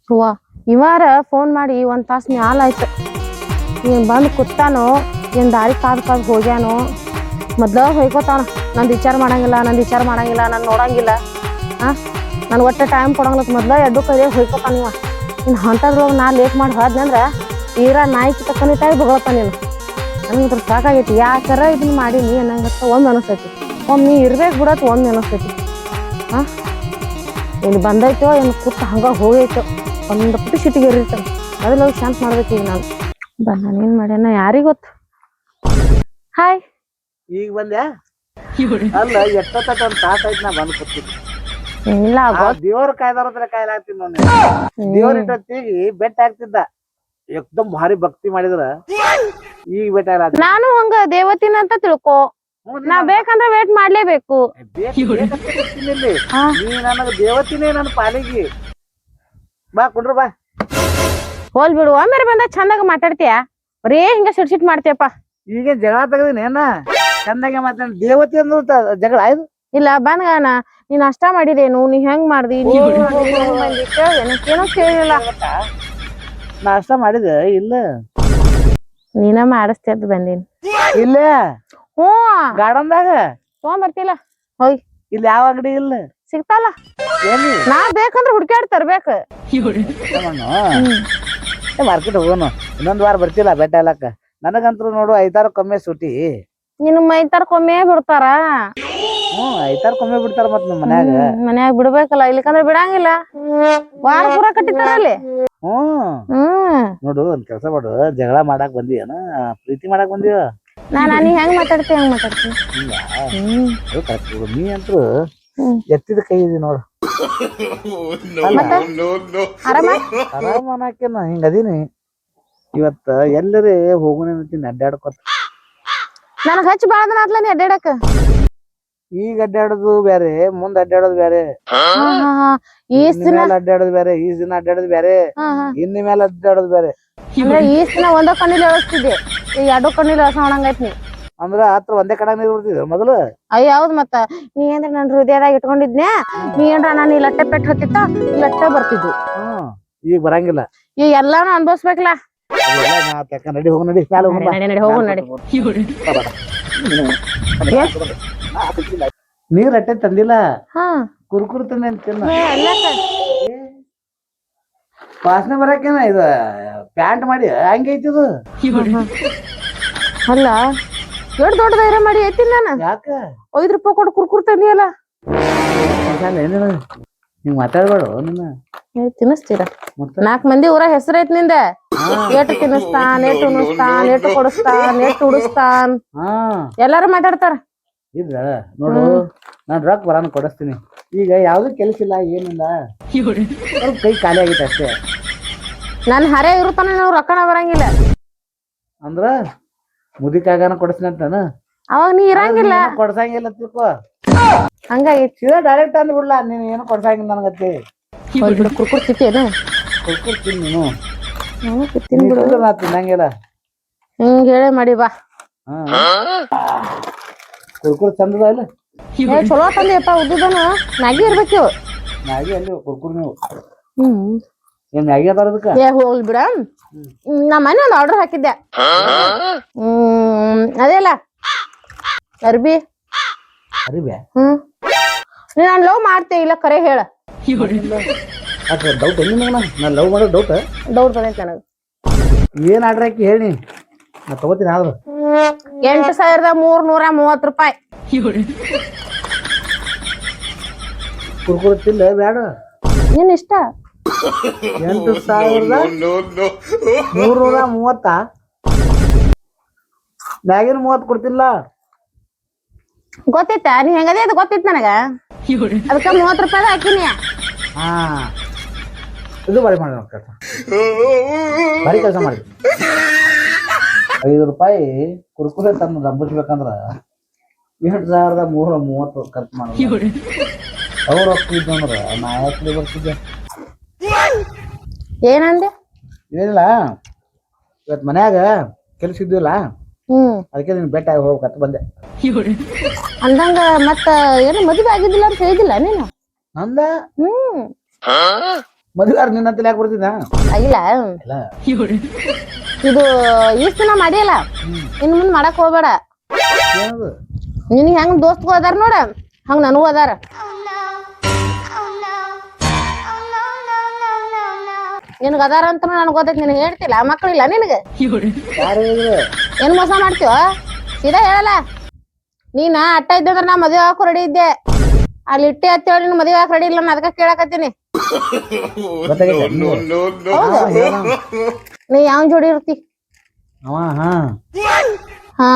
ಹೂವ ಇವಾರ ಫೋನ್ ಮಾಡಿ ಒಂದ್ ತಾಸ್ ಮ್ಯಾಲ ಆಯ್ತು. ಏನ್ ಬಂದ್ ಕೂತಾನೋ ಏನ್ ದಾರಿ ಕಾದ್ ಹೋಗ್ಯಾನೋ. ಮೊದ್ಲ ಹೊಯ್ಕೋತಾನ ನಂದು ವಿಚಾರ ಮಾಡಂಗಿಲ್ಲ ನಾನು ನೋಡಂಗಿಲ್ಲ. ನನ್ ಒಟ್ಟ ಟೈಮ್ ಕೊಡಂಗಿಲ್ಲ ಮೊದ್ಲ ಎಡ್ಡು ಕೈಯಾಗ ಹೊಯ್ಕೋತಾನ ಇವ. ಇನ್ ಹೊಂಟದ್ರೊಳಗ ನಾ ಲೇಟ್ ಮಾಡಿ ಹೋದ್ನಂದ್ರ ತೀರಾ ನಾಯಿ ತಕ್ಕನಿತಾಗಿ ಬೊಗಳತ್ತ ನೀನು. ನನ್ಗೆ ಸಾಕಾಗೈತಿ ಯಾಕಾರ ಇದನ್ನ ಮಾಡೀನಿ ಅನ್ನಂಗತ್ತ ಒಮ್ಮೆ ಅನಿಸ್ತೈತಿ. ಒಮ್ಮೆ ಇರ್ಬೇಕು ಬಿಡತ್ ಒಮ್ಮೆ ಅನಿಸ್ತೈತಿ. ಇಲ್ಲಿ ಬಂದೈತೋ ಏನು ಕೂತ್ ಹಂಗ ಹೋಗೈತೋ ಒಂದು ಪುಟ್ಟಿ ಸಿಟಿಗೆ ಇರ್ತಾನೆ. ಅದ್ರಲ್ಲಿ ಹೋಗಿ ಶಾಂತ ಮಾಡ್ಬೇಕು ಈಗ ನಾನು. ನಾನು ಏನ್ ಮಾಡ್ಯಾನ ಯಾರಿಗ ಗೊತ್ತು. ಹಾಯ್ ಈಗ ಬಂದ್ಯಾ? ಅಲ್ಲ ಎಷ್ಟೊತ್ತ ಒಂದ್ ತಾಸ ಆಯ್ತು ನಾ ಬಂದ್ ಕೂತಿದ್ದೆ. ಇಲ್ಲ ದೇವ್ರ ಕಾಯ್ದಾರ ಕಾಯ್ಲಾಗ್ತೀನಿ ನೋಡಿ. ದೇವ್ರ ಇಟ್ಟೊತ್ತಿಗೆ ಬೆಟ್ಟ ಆಗ್ತಿದ್ದ ಎಕ್ದಮ್ ಭಾರಿ ಭಕ್ತಿ ಮಾಡಿದ್ರ ಈಗ ಬೆಟ್ಟ ಆಗ್ಲ. ನಾನು ಹಂಗ ದೇವತಿನ ಅಂತ ತಿಳ್ಕೊ. ನಾ ಬೇಕಂದ್ರೆ ವೇಟ್ ಮಾಡ್ಲೇಬೇಕು. ನೀ ನನಗ ದೇವತಿನೇ ನನ್ನ ಪಾಲಿಗೆ. ಬಾ ಕುಂಡ್ರ ಬಾ. ಹೋಲ್ ಬಿಡು ಒಮ್ಮೆ ಬಂದಾಗ ಚಂದಾಗ ಮಾತಾಡ್ತೀಯ. ಬರೇ ಹಿಂಗ ಸಿಟ್ ಮಾಡ್ತೀಯಪ್ಪ. ಈಗ ಜಗಳ ತೆಗದಿನಿ ಏನ ಚಂದಾಗೆ ಮಾತಾಡ. ದೇವತೆ ಅಂದ್ರು ಜಗಳ ಆಯ್ತು. ಇಲ್ಲ ಬಂದ್ಗಾನ ನೀನ್ ಅಷ್ಟ ಮಾಡಿದೇನು ನೀ ಹೆಂಗ್ ಮಾಡ್ದಿ ಏನೋ ಕೇಳಿಲ್ಲ. ನಾಷ್ಟ ಮಾಡಿದೆ ಇಲ್ಲ ನೀನ ಮಾಡಿಸ್ತೇದ್ ಬಂದೀನಿ. ಇಲ್ಲ ಹ್ಞೂ ಗಾರ್ಡನ್ದಾಗ ತಗೊಂಬರ್ತಿಲ್ಲ ಹೋಯ್. ಇಲ್ಲಿ ಯಾವ ಅಂಗಡಿ ಇಲ್ಲ ಸಿಗ್ತಾಲ್ಲ. ನಾ ಬೇಕಂದ್ರೆ ಹುಡ್ಕ್ಯಾಡ್ ತರ್ಬೇಕ. ಮಾರ್ಕೆಟ್ ಹೋಗೋನು ಇನ್ನೊಂದ್ ವಾರ ಬರ್ತಿಲ್ಲ ಬೆಟ್ಟ ಎಲ್ಲಕ್ಕ. ನನಗಂತೂ ನೋಡು 5 ಕೊಮ್ಮೆ ಸೂಟಿ. ನಿನ್ ಮೈತಾರಕೊಮ್ಮೆ ಬಿಡ್ತಾರ. ಐತಾರಕೊಮ್ಮೆ ಬಿಡ್ತಾರ ಮತ್ ನಮ್ ಮನ್ಯಾಗ ಬಿಡ್ಬೇಕಲ್ಲ ಇಲ್ಲಿಕಂದ್ರೆ ಬಿಡಂಗಿಲ್ಲ. ವಾರ ಪೂರ ಕಟ್ಟಿತಾರ ಅಲ್ಲಿ. ನೋಡು ಒಂದ್ ಕೆಲ್ಸ ಮಾಡು. ಜಗಳ ಮಾಡಾಕ್ ಬಂದಿಯನ ಪ್ರೀತಿ ಮಾಡಾಕ್ ಬಂದಿಯ? ನೀ ಹೆಂಗ್ ಮಾತಾಡ್ತಿ ಹಂಗ್ ಮಾತಾಡ್ತೀನಿ. ನೀ ಅಂತೂ ಎತ್ತಿದ ಕೈ ಇದೀನಿ ನೋಡು. ಆರಾಮ ಅನ್ನಕೇನ ಹಿಂಗ ಅದೀನಿ. ಇವತ್ತ ಎಲ್ಲರೇ ಹೋಗುನ ಅಂತೀನಿ ಅಡ್ಡಾಡ್ಕೊತ. ನನಗ್ ಹಚ್ಚಿ ಬಾಳದನ ಆತ್ಲ ನೀ ಅಡ್ಡಾಡಕ. ಈಗ ಅಡ್ಡಾಡೋದು ಬ್ಯಾರೆ ಮುಂದ್ ಅಡ್ಡಾಡೋದು ಬ್ಯಾರೆ. ಅಡ್ಡಾಡೋದು ಬ್ಯಾರೆ ಈಸ್ ದಿನ ಅಡ್ಡಾಡೋದು ಬ್ಯಾರೆ ಇನ್ನ ಮೇಲೆ ಅಡ್ಡಾಡೋದು ಬ್ಯಾರೆ. ಅಂದ್ರೆ ಈಸ್ ದಿನ ಒಂದ ಕಣ್ಣಿಲಿ ಎಳಸ್ತಿದ್ದೆ ಈಗ 2 ಕಣ್ಣಿಲಿ ಎಳ್ಸೋಣಂಗೈತ್ ನೀ. ಅಂದ್ರ ಹತ್ರ ಒಂದೇ ಕಡೆ ನೀರ್ ಬಿಡ್ತಿದ್ದ ಮೊದಲು. ಅಯ್ಯ ಹೌದ್ ಮತ್ತ ನೀ ಏನ್ರ ನನ್ ಹೃದಯದಾಗ ಇಟ್ಕೊಂಡಿದ್ನೆ. ನೀ ಏನ್ರ ನಾನು ಈ ಲಟ್ಟೆ ಪೆಟ್ಟು ಹತ್ತಿತ್ತ ಈ ಲಟ್ಟೆ ಬರ್ತಿದ್ವು. ಈಗ ಬರಂಗಿಲ್ಲ. ಈಗ ಎಲ್ಲಾನು ಅನ್ಭವಿಸ್ಬೇಕಲ್ಲ. ನಡಿ ಹೋಗ ನಡಿ ಹೋಗು ನಡಿ. ನೀರ್ ಅಟ್ಟೆ ತಂದಿಲ್ಲ. ಕುರ್ಕುರ್ ತಂದೆ ಅಂತ ವಾಸನೆ ಬರಕೇನ ಇದು ಪ್ಯಾಂಟ್ ಮಾಡಿ ಹಂಗೈತಿದು. ಅಲ್ಲ ದೊಡ್ಡ ಧೈರ್ಯ ಮಾಡಿ ಐತಿನ ನಾನು. ಯಾಕ 5 ರೂಪಾಯಿ ಕೊಟ್ಟು ಕುರ್ಕುರ್ ತಂದಿಯಲ್ಲ. ಹಿಂಗ್ ಮಾತಾಡ್ಬೇಡು ನಿನ್ನ. ತಿನ್ನಿಸ್ತೀರ 4 ಮಂದಿ ಊರ ಹೆಸರು ಐತ್ ನಿಂದ. ಏಟು ತಿನ್ನಿಸ್ತಾನ್ ಏಟು ಉಣಿಸ್ತಾನ್ ಏಟು ಕೊಡಿಸ್ತಾನ್ ಏಟು ಉಡಿಸ್ತಾನ್ ಎಲ್ಲಾರು ಮಾತಾಡ್ತಾರ. ಇದ್ರ ನೋಡು ನಾನ್ ರೊಕ್ಕ ಬರಾನ ಕೊಡಿಸ್ತೀನಿ. ಈಗ ಯಾವ್ದು ಕೆಲಸ ಇಲ್ಲ ಏನಿಲ್ಲ ಸ್ವಲ್ಪ ಕೈ ಖಾಲಿ ಆಗೈತೆ ಅಷ್ಟೇ. ನನ್ ಹರೇ ಇರುತ್ತಾನ ನಾವು ರೊಕ್ಕನ ಬರಂಗಿಲ್ಲ ಅಂದ್ರ ಮುದಿಕಾಗನ ಕೊಡಿಸ್ತೀನಿ ಅಂತಾನ. ಅವಾಗ ನೀ ಇರಂಗಿಲ್ಲ ಕೊಡ್ಸಂಗಿಲ್ಲ ತಿಳ್ಕೊ. ಹಂಗಾಗೈತಿ ಸೀದಾ ಡೈರೆಕ್ಟ್ ಅಂದ್ ಬಿಡ್ಲಾ ನೀನ್ ಏನು ಕೊಡ್ಸಂಗಿಲ್ಲ ನನಗತ್ತಿ. ಕುರ್ಕುರ್ ತಿಂತೇನ? ಕುರ್ಕುರ್ ತಿನ್ ನೀನು ನಾ ತಿನ್ನಂಗಿಲ್ಲ. ಹಿಂಗ ಹೇಳೇ ಮಾಡಿ ಬಾ. ಕುರ್ಕುರ್ ಚಂದದ ಇಲ್ಲ ಚಲೋ ತಂದಿಯಪ್ಪ. ಉದ್ದಿದನ ಮ್ಯಾಗಿ ಇರ್ಬೇಕು. ಮ್ಯಾಗಿ ಅಲ್ಲಿ ಕುರ್ಕುರ್ ನೀವು ಏನ್ ಮ್ಯಾಗಿ ಅದಾರ ಅದಕ್ಕ? ಹೋಗ್ಲಿ ಬಿಡ. ನಾ ಮನೆ ಒಂದು ಆರ್ಡರ್ ಹಾಕಿದ್ದೆ. ಅದೇಲ್ಲ ಅರ್ಬಿ. ನಾನ್ ಲವ್ ಮಾಡ್ತೇ ಇಲ್ಲ ಕರೆ ಹೇಳ. ಡೌಟ್ ನಾ ಲವ್ ಮಾಡೋ ಡೌಟ್ ಬಂದೈತಿ ನನಗ. ಏನ್ ಆರ್ಡರ್ ಹಾಕಿ ಹೇಳಿ ನಾ ತಗೋತೀನಿ. ಆದ್ರ 8,330 ರೂಪಾಯಿ. ಕುರ್ಕುರ್ ತಿಲ್ಲ ಬ್ಯಾಡ ನಿನ್ ಇಷ್ಟ. 8,330 ಮ್ಯಾಗಿನ 30 ಕೊಡ್ತಿಲ್ಲ. ಗೊತ್ತಿತ್ತ ನೀ ಹೆಂಗದೇ ಅದು ಗೊತ್ತಿತ್ತು ನನಗ. ಅದಕ್ಕ 30 ರೂಪಾಯಿ ಹಾಕಿನಿ. ಇದು ಬಾರಿ ಮಾಡ ಕೆಲಸ ಬಾರಿ ಕೆಲಸ ಮಾಡಿ. 5 ರೂಪಾಯಿ ಕುರ್ಕುರೆ ತಂದು ನಂಬಿಸ್ಬೇಕಂದ್ರ 8,330 ಖರ್ಚು ಮಾಡೋದು. ಅವ್ರು ಹೋಗ್ತಿದ್ದಂದ್ರ ನಾ ಯಾಕೆ ಬರ್ತಿದ್ದೆ. ಏನಂದೆ? ಏನಿಲ್ಲ ಇವತ್ ಮನ್ಯಾಗ ಕೆಲ್ಸ ಇದ್ದಿಲ್ಲ ಅದಕ್ಕೆ ನೀನ್ ಬೆಟ್ಟ ಹೋಗ್ಬೇಕಂತ ಬಂದೆ. ಅಂದಂಗ ಮತ್ತ ಏನು ಮದುವೆ ಆಗಿದ್ದಿಲ್ಲ ಅಂತ ಹೇಳಿದಿಲ್ಲ ನೀನು? ನಂದ ಮದುವೆ ಆದ್ರೆ ನಿನ್ನಂತಲ್ಲಿ ಯಾಕೆ ಬರ್ತಿದ್ದ ಆಗಿಲ್ಲ ಇಲ್ಲ ಇದು ಇಷ್ಟ ದಿನ ಮಾಡಿಯಲ್ಲ ಇನ್ ಮುಂದ್ ಮಾಡಕ್ ಹೋಗ್ಬೇಡ. ಏನದು ನಿನಗ್ ಹೆಂಗ್ ದೋಸ್ತ್ಗೂ ಅದಾರ ನೋಡ ಹಂಗ ನನಗೂ ಅದಾರ. ನಿನಗ ಅದಾರ ಅಂತ ನನಗ್ ಗೊತ್ತೈತಿ, ನಿನಗೆ ಹೇಳ್ತಿಲ್ಲ ಮಕ್ಕಳಿಲ್ಲ ನಿನಗೆ. ಯಾರು ಹೇಳಿದ್ರು ಏನ್ ಮೋಸ ಮಾಡ್ತೀವ ಸೀದಾ ಹೇಳಲ್ಲ. ನೀನ ಅಟ್ಟ ಇದ್ದಂದ್ರ ನಾ ಮದ್ವೆ ಹಾಕೋ ರೆಡಿ ಇದ್ದೆ, ಅಲ್ಲಿ ಇಟ್ಟೆ ಅಂತೇಳಿ ನಿನ್ ಮದ್ವೆ ಹಾಕಿ ರೆಡಿ ಇಲ್ಲ, ನಾ ಅದಕ್ಕ ಕೇಳಕತ್ತೀನಿ. ನೀ ಯಾವ ಜೋಡಿ ಇರ್ತಿ? ಅವ ಹಾ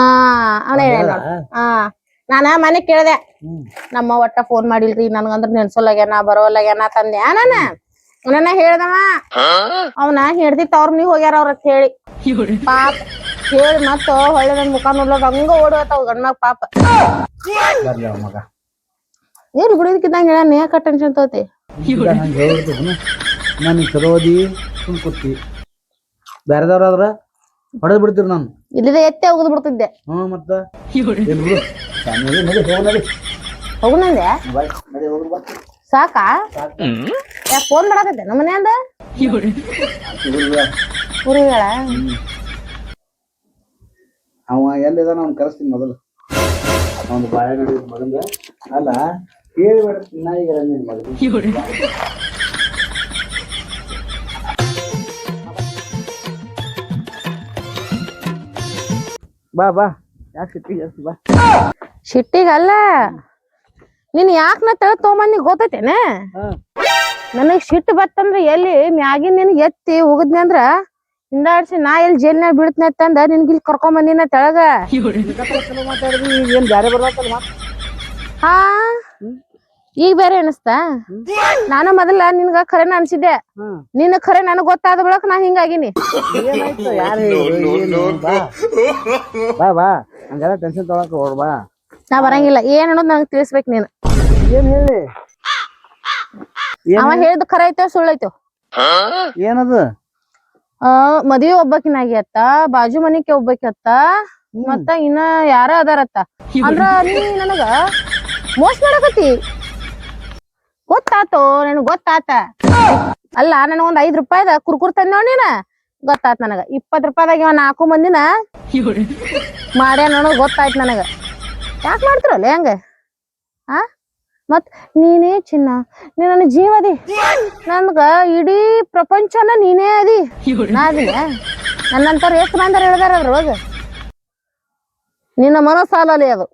ಅವನೇ ಹಾ ನಾನ ಮನೆ ಕೇಳ್ದೆ, ನಮ್ಮ ಒಟ್ಟ ಫೋನ್ ಮಾಡಿಲ್ರಿ ನನ್ಗಂದ್ರ ನೆನ್ಸೋಲ್ಲಾಗ್ಯಾನ ಬರೋಲ್ಲಾಗ್ಯಾನ ತಂದೆ ನನ್ನ ಹೇಳ್ದವ. ಅವನ ಹೇಳ್ತಿ ತವ್ರ ನೀವ್ ಹೋಗ್ಯಾರ ಅವ್ರತ್ ಹೇಳಿ ಪಾಪ ಹೇಳಿ ಮತ್ತ ಹೊಳ್ಳಿ ನನ್ ಮುಖ ನೋಡ್ಲಾಗ ಹಂಗ ಓಡೋತಾವ ಗಂಡ್ಮಗ್ ಪಾಪ. ಮಗ ಏನ್ ಹುಡುಗಿದ್ದಂಗ ಹೇಳ ನೇಕ ಟೆನ್ಷನ್ ತಗೋತಿ. ನಾನು ಚಲೋ ಓದಿ ಸುಮ್ ಕೂತಿ ಬೇರೆದವ್ರಾದ್ರ ಹೊಡೆದ್ ಬಿಡ್ತೀರಿ ನಾನು. ಇಲ್ಲಿದೆ ಎತ್ತೆ ಹೋಗುದ್ ಬಿಡ್ತಿದ್ದೆ. ಮತ್ತ ಹೋಗು ನಂದೆ ಸಾಕಾ? ಯಾಕೆ ಫೋನ್ ಮಾಡಕತ್ತೆ ನಮ್ಮ ಮನೆಯಿಂದ ಊರಿಗಳ? ಅವ ಎಲ್ಲಿದಾನ ಅವ್ನು ಕರೆಸ್ತೀನಿ ಮೊದಲು. ಒಂದು ಬಾಳೆ ನಡಿ ಮಗಂದ ಅಲ್ಲ ಕೇಳಿಬೇಡ ನಾಯಿಗಳ ನಿನ್ ಮಗ. ಬಾ ಬಾ ಯಾಕೆ ಸಿಟ್ಟಿಗೆ ಬಾ. ಶಿಟ್ಟಿಗಲ್ಲ ನೀನ್ ಯಾಕ ನಾ ತೆಳಗ್ ತಗೊಂಬಂದಿ ಗೊತ್ತೈತೇನ? ನನಗ್ ಸಿಟ್ಟು ಬತ್ತಂದ್ರ ಎಲ್ಲಿ ಮ್ಯಾಗಿನ್ ನಿನ್ಗೆ ಎತ್ತಿ ಹೋಗದ್ನಿ ಅಂದ್ರ ಹಿಂದಾಡ್ಸಿ ನಾ ಎಲ್ಲಿ ಜೈಲ್ನಾಗ ಬೀಳ್ತನಿ ಅಂತಂದ ನಿನ್ಗೆ ಇಲ್ಲಿ ಕರ್ಕೊಂಡ್ ಬಂದಿನ ತೆಳಗ. ಮಾತಾಡಿದ್ವಿ ಏನ್ ಬ್ಯಾರೆ ಬರ್ಬೇಕಲ್ಲ ಹಾ ಈಗ ಬೇರೆ ಅನಿಸ್ತಾ? ನಾನು ಮೊದಲ ನಿನ್ಗ ಖರೇನ ಅನ್ಸಿದ್ದೆ, ನಿನ್ನ ಖರೆ ನನಗ್ ಗೊತ್ತಾದ ಬಳಕ ನಾ ಹಿಂಗಾಗಿನಿ. ಏನಾಯ್ತು ಯಾರು ಹೇಳಿದ್ರು? ಬಾ ಬಾ ಹಂಗೆಲ್ಲ ಟೆನ್ಷನ್ ತೊಗೊಳಕ ಹೋಗ್ಬೇಡ ಬಾ. ನಾ ಬರಂಗಿಲ್ಲ, ಏನ್ ಅನ್ನೋದು ನಂಗೆ ತಿಳಿಸ್ಬೇಕು ನೀನು. ಏನ್ ಹೇಳಿ? ಅವ ಹೇಳ್ದು ಖರೆ ಐತೋ ಸುಳ್ಳೈತೋ? ಏನದು? ಮದ್ವಿ ಒಬ್ಬಕಿನಾಗಿ ಅತ್ತ, ಬಾಜು ಮನಿಕೆ ಒಬ್ಬಕತ್ತ, ಮತ್ತ ಇನ್ನ ಯಾರ ಅದಾರತ್ತ. ಅಂದ್ರ ನೀ ನನಗ ಮೋಸ ಮಾಡಕತ್ತಿ ಗೊತ್ತಾತೋ? ನನಗ್ ಗೊತ್ತಾತ. ಅಲ್ಲ ನನಗ ಒಂದ್ 5 ರೂಪಾಯಿದ ಕುರ್ಕುರ್ ತಂದೇವ್ ನೀನ ಗೊತ್ತಾತ್ ನನಗ. 20 ರೂಪಾಯಿದಾಗ ಇವ 4 ಮಂದಿನ ಮಾಡ್ಯ ನನಗ ಗೊತ್ತಾಯ್ತು ನನಗ. ಯಾಕೆ ಮಾಡ್ತಿರಲ್ಲ ಹೆಂಗ? ಮತ್ ನೀನೇ ಚಿನ್ನ, ನೀ ನನ್ನ ಜೀವದಿ, ನನ್ಗ ಇಡೀ ಪ್ರಪಂಚನ ನೀನೇ ಅದಿ. ನಾ ಅದಿನ? ನನ್ನಂತವ್ರು ಎಷ್ಟು ಮಂದಿ ಹೇಳ್ದಾರ ಅದ್ರೊಳಗ. ನಿನ್ನ ಮನಸ್ಸಲ್ಲಿ ಅದು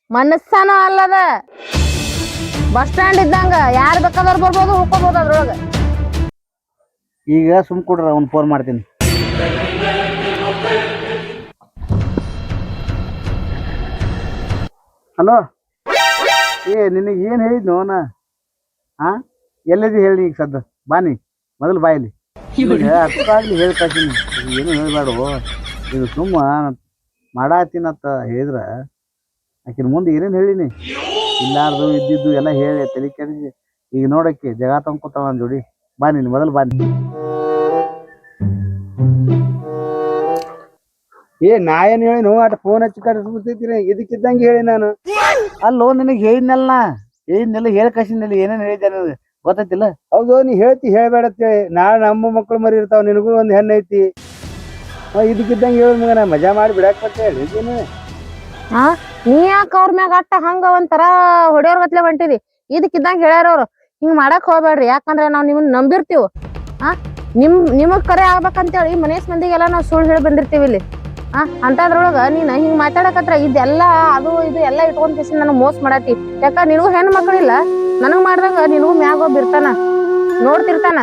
ಮನಸ್ಸನ ಅಲ್ಲದ. ಬಸ್ ಸ್ಟ್ಯಾಂಡ್ ಇದ್ದಂಗ ಯಾರು ಬೇಕಾದವ್ರು ಬರ್ಬೋದು ಹೋಗ್ಕೋಬಹುದು ಅದ್ರೊಳಗ. ಈಗ ಸುಮ್ ಕೊಡ್ರ ಅವ್ನು ಫೋನ್ ಮಾಡ್ತೀನಿ. ಹಲೋ ನಿನಗೆ ಏನ್ ಹೇಳಿದ್ನು ಅವನ? ಎಲ್ಲದಿ ಹೇಳಿ ಈಗ ಸದ್ದ ಬಾನಿ ಮೊದಲು ಬಾಯಿಲಿ ಅರ್ಥ ಆಗ್ಲಿ ಹೇಳಿ ಕಳ್ತೀನಿ. ಏನು ಹೇಳ್ಬೇಡು, ಇದು ಸುಮ್ಮ ಮಾಡಾತೀನತ್ತ ಹೇಳಿದ್ರ ಆಕಿನ ಮುಂದೆ ಏನೇನು ಹೇಳಿನಿ ಇಲ್ಲಾರ್ದು ಇದ್ದಿದ್ದು ಎಲ್ಲ ಹೇಳಿ ತಲೆ ಕೆಡಿಸಿ ಈಗ ನೋಡಕ್ಕೆ ಜಗ ತಂದ್ಕೊತಾವ ನನ್ನ ಜೋಡಿ. ಬಾನಿ ಮೊದಲು ಬಾನಿ. ನಾ ಏನ್ ಹೇಳಿ ನೋ ಅಟ್ ಫೋನ್ ಹಚ್ಚಿ ಕಳಿಸ್ಬಿಡ್ತೈತಿ ಇದಕ್ಕಿದ್ದಂಗೆ ಹೇಳಿ ನಾನು. ಅಲ್ಲೋ ನಿನಗೆ ಹೇಳಿದ್ನಲ್ಲ ಹೇಳಿ ಕಳ್ಸಿದ್ನಲ್ಲಿ ಏನೇನು ಹೇಳಿದ್ದೆ ಅನ್ನೋದು ಗೊತ್ತೈತಿಲ್ಲ? ಹೌದು ನೀ ಹೇಳ್ತಿ ಹೇಳ್ಬೇಡ ಅಂತೇಳಿ. ನಾಳೆ ನಮ್ಮ ಮಕ್ಳು ಮರಿ ಇರ್ತಾವ, ನಿನಗೂ ಒಂದು ಹೆಣ್ಣು ಐತಿ. ಇದಕ್ಕಿದ್ದಂಗೆ ಹೇಳಿ ಮಗನ ಮಜಾ ಮಾಡಿ ಬಿಡಾಕ್ ಬರ್ತ ಹೇಳಿದ್ದೀನಿ. ನೀ ಯಾಕ ಅವ್ರ ಮ್ಯಾಗ ಅಟ್ಟ ಹಂಗ ಒಂಥರ ಹೊಡೆಯೋರ್ ಗತ್ಲೆ ಹೊಂಟಿದಿ? ಇದಕ್ಕಿದ್ದಂಗ ಹೇಳ್ಯಾರ ಅವ್ರು ಹಿಂಗ್ ಮಾಡಕ್ ಹೋಗ್ಬೇಡ್ರಿ, ಯಾಕಂದ್ರೆ ನಾವ್ ನಿಮ್ಮನ್ನ ನಂಬಿರ್ತೀವಿ. ನಿಮಗ್ ಕರೆ ಆಗ್ಬೇಕಂತೇಳಿ ಮನೇಶ್ ಮಂದಿಗೆಲ್ಲ ನಾವ್ ಸುಳ್ಳು ಹೇಳಿ ಬಂದಿರ್ತೀವಿ ಇಲ್ಲಿ. ಅಂತದ್ರೊಳಗ ನೀನ್ ಹಿಂಗ್ ಮಾತಾಡಕತ್ರ ಇದೆಲ್ಲಾ ಅದು ಇದು ಎಲ್ಲಾ ಇಟ್ಕೊಂಡ್ ಕಿಸಿ ನನಗ್ ಮೋಸ ಮಾಡತಿ. ಯಾಕ ನಿನಗೂ ಹೆಣ್ಣು ಮಕ್ಳಿಲ್ಲ, ನನಗ್ ಮಾಡ್ದಂಗ ನಿನಗೂ ಮ್ಯಾಗ ಒಬ್ಬ ಇರ್ತಾನ, ನೋಡ್ತಿರ್ತಾನ.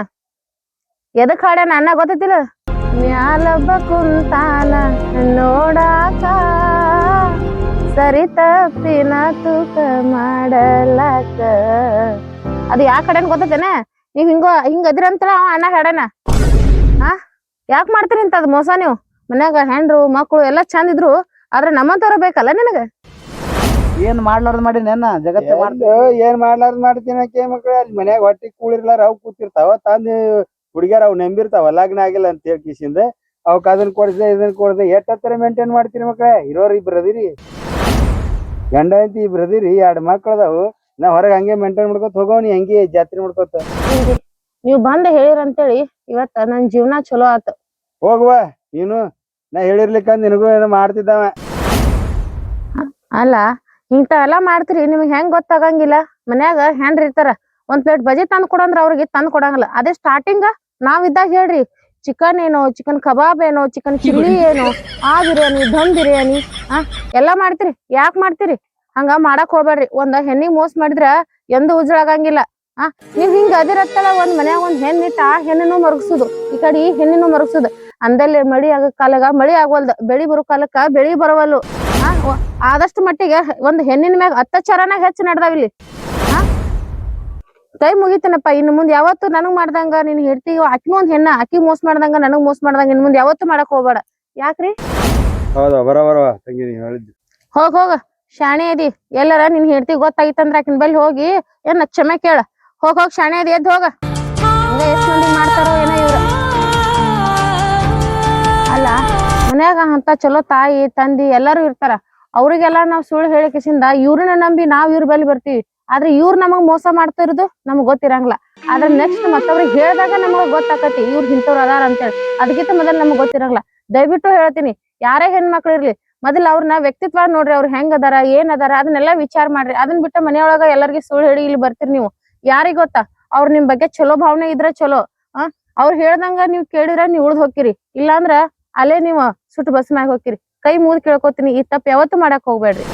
ಎದಕ್ ಹಾಡ್ಯಾನ ಅನ್ನ ಗೊತ್ತಿಲ್ಲ? ಮ್ಯಾಲೊಬ್ಬ ಕುಂತಾನ ನೋಡಾಕ, ಸರಿ ತಪ್ಪಿನ ತೂಕ ಮಾಡಲಾಕ. ಅದು ಯಾ ಕಡೆನ್ ಗೊತ್ತೇನ? ನೀವ್ ಹಿಂಗ ಅದಿರಂತ ಅಣ್ಣ ಹಾಡ್ಯಾನ. ಯಾಕೆ ಮಾಡ್ತೀರಿ ಇಂತದ್ ಮೋಸ ನೀವು? ಮನ್ಯಾಗ ಹೆಂಡ್ರು ಮಕ್ಳು ಎಲ್ಲಾ ಚಂದ ಇದ್ರು, ಆದ್ರೆ ನಮ್ಮಂತವ್ರ ಬೇಕಲ್ಲ ನಿನಗ. ಏನ್ ಮಾಡ್ಲಾರ್ದ ಮಾಡಿ ನೆನ್ನ ಜಗತ್ತ ಏನ್ ಮಾಡ್ಲಾರ್ದ ಮಾಡ್ತೀನಿ ಮಕ್ಳು. ಅಲ್ಲಿ ಮನ್ಯಾಗ ಹೊಟ್ಟಿ ಕೂಳಿರ್ಲಾರ ಅವ್ ಕೂತಿರ್ತಾವ, ತಂದ್ ಹುಡುಗ್ಯಾರ ಅವ್ ನಂಬಿರ್ತಾವ ಲಗ್ನ ಆಗಿಲ್ಲ ಅಂತ ಹೇಳಿ ಕಿಸಿಂದ ಅವಕ್ ಅದನ್ನ ಕೊಡ್ದೆ ಇದನ್ನ ಕೊಡ್ದೆ ಎಷ್ಟತ್ತರ ಮೇಂಟೈನ್ ಮಾಡ್ತೀರಿ ಮಕ್ಳ? ಇರೋರು ಇಬ್ರು ಅದಿರಿ, ಗಂಡ ಐತಿ ಇಬ್ರು ಅದಿರಿ, 2 ಮಕ್ಳು ಅದಾವು. ನಾ ಹೊರಗೆ ಹಂಗೆ ಮೇಂಟೈನ್ ಮಾಡ್ಕೊತ ಹೋಗೋನಿ, ಹಂಗೆ ಜಾತ್ರೆ ಮಾಡ್ಕೊತ ನೀವ್ ಬಂದ್ ಹೇಳಿರಂತೇಳಿ ಇವತ್ತ ನನ್ ಜೀವನ ಚಲೋ ಆತ. ಹೋಗುವ ನೀನು, ನಾ ಹೇಳಿರ್ಲಿಕ್ಕ ನಿನಗೂ ಏನೋ ಮಾಡ್ತಿದ್ದಾವ. ಅಲ್ಲ ಇಂಥವೆಲ್ಲಾ ಮಾಡ್ತೀರಿ, ನಿಮ್ಗ್ ಹೆಂಗ್ ಗೊತ್ತಾಗಂಗಿಲ್ಲ? ಮನ್ಯಾಗ ಹೆಂಡ್ರಿ ಇರ್ತಾರ, ಒಂದ್ ಪ್ಲೇಟ್ ಬಜಿ ತಂದ್ ಕೊಡಂದ್ರ ಅವ್ರಿಗೆ ತಂದ್ ಕೊಡಂಗಿಲ್ಲ. ಅದೇ ಸ್ಟಾರ್ಟಿಂಗ್ ನಾವ್ ಇದ್ದಾಗ ಹೇಳ್ರಿ, ಚಿಕನ್ ಏನೋ, ಚಿಕನ್ ಕಬಾಬ್ ಏನೋ, ಚಿಕನ್ ಚಿಲ್ಲಿ ಏನೋ, ಆ ಬಿರಿಯಾನಿ, ದಮ್ ಬಿರಿಯಾನಿ ಎಲ್ಲಾ ಮಾಡ್ತೀರಿ. ಯಾಕ್ ಮಾಡ್ತೀರಿ? ಹಂಗ ಮಾಡಕ್ ಹೋಗ್ಬೇಡ್ರಿ. ಒಂದ್ ಹೆಣ್ಣಿಗ್ ಮೋಸ ಮಾಡಿದ್ರ ಎಂದು ಉಜ್ಳಾಗಂಗಿಲ್ಲ. ನೀವ್ ಹಿಂಗ ಅದಿರತ್ತಲ್ಲ, ಒಂದ್ ಮನ್ಯಾಗ ಒಂದ್ ಹೆಣ್ಣಿಟ್ಟ ಆ ಹೆಣ್ಣನ್ನು ಮರಗಸುದು, ಈ ಕಡೆ ಈ ಹೆಣ್ಣನ್ನು ಮರಗಸುದು. ಅಂದಲ್ಲಿ ಮಳಿ ಆಗ ಕಾಲಗ ಮಳಿ ಆಗವಲ್ದ, ಬೆಳಿ ಬರೋ ಕಾಲಕ್ಕ ಬೆಳಿ ಬರವಲ್ಲು. ಆದಷ್ಟು ಮಟ್ಟಿಗೆ ಒಂದ್ ಹೆಣ್ಣಿನ ಮ್ಯಾಗ ಅತ್ಯಾಚಾರನ ಹೆಚ್ಚು ನಡ್ದಾವಿಲ್ಲಿ. ಕೈ ಮುಗಿತನಪ್ಪ, ಇನ್ನು ಮುಂದ್ ಯಾವತ್ತು ನನಗ್ ಮಾಡ್ದಂಗ ನೀನ್ ಹೇಳ್ತೀವಿ. ಆಕಿ ಒಂದ್ ಹೆಣ್ಣ, ಆಕಿ ಮೋಸ ಮಾಡ್ದಂಗ ನನಗ್ ಮೋಸ ಮಾಡ್ದಂಗ ಇನ್ ಮುಂದ್ ಯಾವತ್ತು ಮಾಡಕ್ ಹೋಗ್ಬೇಡ. ಯಾಕ್ರಿ? ಹೌದಾ, ಬರಬರ ತಂಗಿ ನೀ ಹೇಳಿದ್ದು. ಹೋಗ ಶಾಣೆ ಅದಿ. ಎಲ್ಲಾರ ನಿನ್ ಹೇಳ್ತಿ ಗೊತ್ತಾಗಿತ್ತಂದ್ರ ಆಕಿನ ಬಲ್ಲಿ ಹೋಗಿ ಏನ್ ಕ್ಷಮೆ ಕೇಳ. ಹೋಗ್ ಶಾಣೆ ಅದಿ, ಎದ್ದು ಹೋಗ. ಹಂಗ ಎಷ್ಟ್ ಮಂದಿ ಮಾಡ್ತಾರೋ ಏನೋ ಇವ್ರ. ಅಲ್ಲ ಮನ್ಯಾಗ ಅಂತ ಚಲೋ ತಾಯಿ ತಂದಿ ಎಲ್ಲಾರು ಇರ್ತಾರ. ಅವ್ರಿಗೆಲ್ಲಾ ನಾವ್ ಸುಳ್ಳು ಹೇಳಿಕಿಸಿಂದ ಇವ್ರನ್ನ ನಂಬಿ ನಾವ್ ಇವ್ರ ಬಲ್ಲಿ ಬರ್ತೀವಿ. ಆದ್ರೆ ಇವ್ರ ನಮಗ್ ಮೋಸ ಮಾಡ್ತಾ ಇರೋದು ನಮಗ್ ಗೊತ್ತಿರಂಗಿಲ್ಲ. ಆದ್ರೆ ನೆಕ್ಸ್ಟ್ ಮತ್ತವ್ರಿಗೆ ಹೇಳ್ದಾಗ ನಮಗ್ ಗೊತ್ತಾಕತಿ ಇವ್ರ ಇಂಥವ್ರು ಅದಾರ ಅಂತೇಳಿ. ಅದಕ್ಕಿಂತ ಮೊದಲ್ ನಮಗ್ ಗೊತ್ತಿರಂಗಿಲ್ಲ. ದಯವಿಟ್ಟು ಹೇಳ್ತೀನಿ, ಯಾರೇ ಹೆಣ್ಮಕ್ಳು ಇರ್ಲಿ, ಮೊದಲ್ ಅವ್ರನ್ನ ವ್ಯಕ್ತಿತ್ವ ನೋಡ್ರಿ. ಅವ್ರ ಹೆಂಗ್ ಅದಾರ, ಏನ್ ಅದಾರ ಅದನ್ನೆಲ್ಲಾ ವಿಚಾರ ಮಾಡ್ರಿ. ಅದನ್ ಬಿಟ್ಟ ಮನೆಯೊಳಗ ಎಲ್ಲರಿಗೂ ಸುಳ್ಳು ಹೇಳಿ ಇಲ್ಲಿ ಬರ್ತೀರಿ ನೀವು. ಯಾರಿಗ್ ಗೊತ್ತಾ, ಅವ್ರ ನಿಮ್ ಬಗ್ಗೆ ಚಲೋ ಭಾವನೆ ಇದ್ರ ಚಲೋ. ಅವ್ರು ಹೇಳ್ದಂಗ ನೀವ್ ಕೇಳಿದ್ರ ನೀವ್ ಉಳ್ದ್ ಹೋಗ್ಕಿರಿ. ಇಲ್ಲಾಂದ್ರ ಅಲ್ಲೇ ನೀವು ಸುಟ್ಟು ಬಸ್ ಮ್ಯಾಗ ಹೋಗ್ಕಿರಿ. ಕೈ ಮುಗಿದ್ ಕೇಳ್ಕೊತೀನಿ, ಈ ತಪ್ಪ ಯಾವತ್ತೂ ಮಾಡಕ್ ಹೋಗ್ಬೇಡ್ರಿ.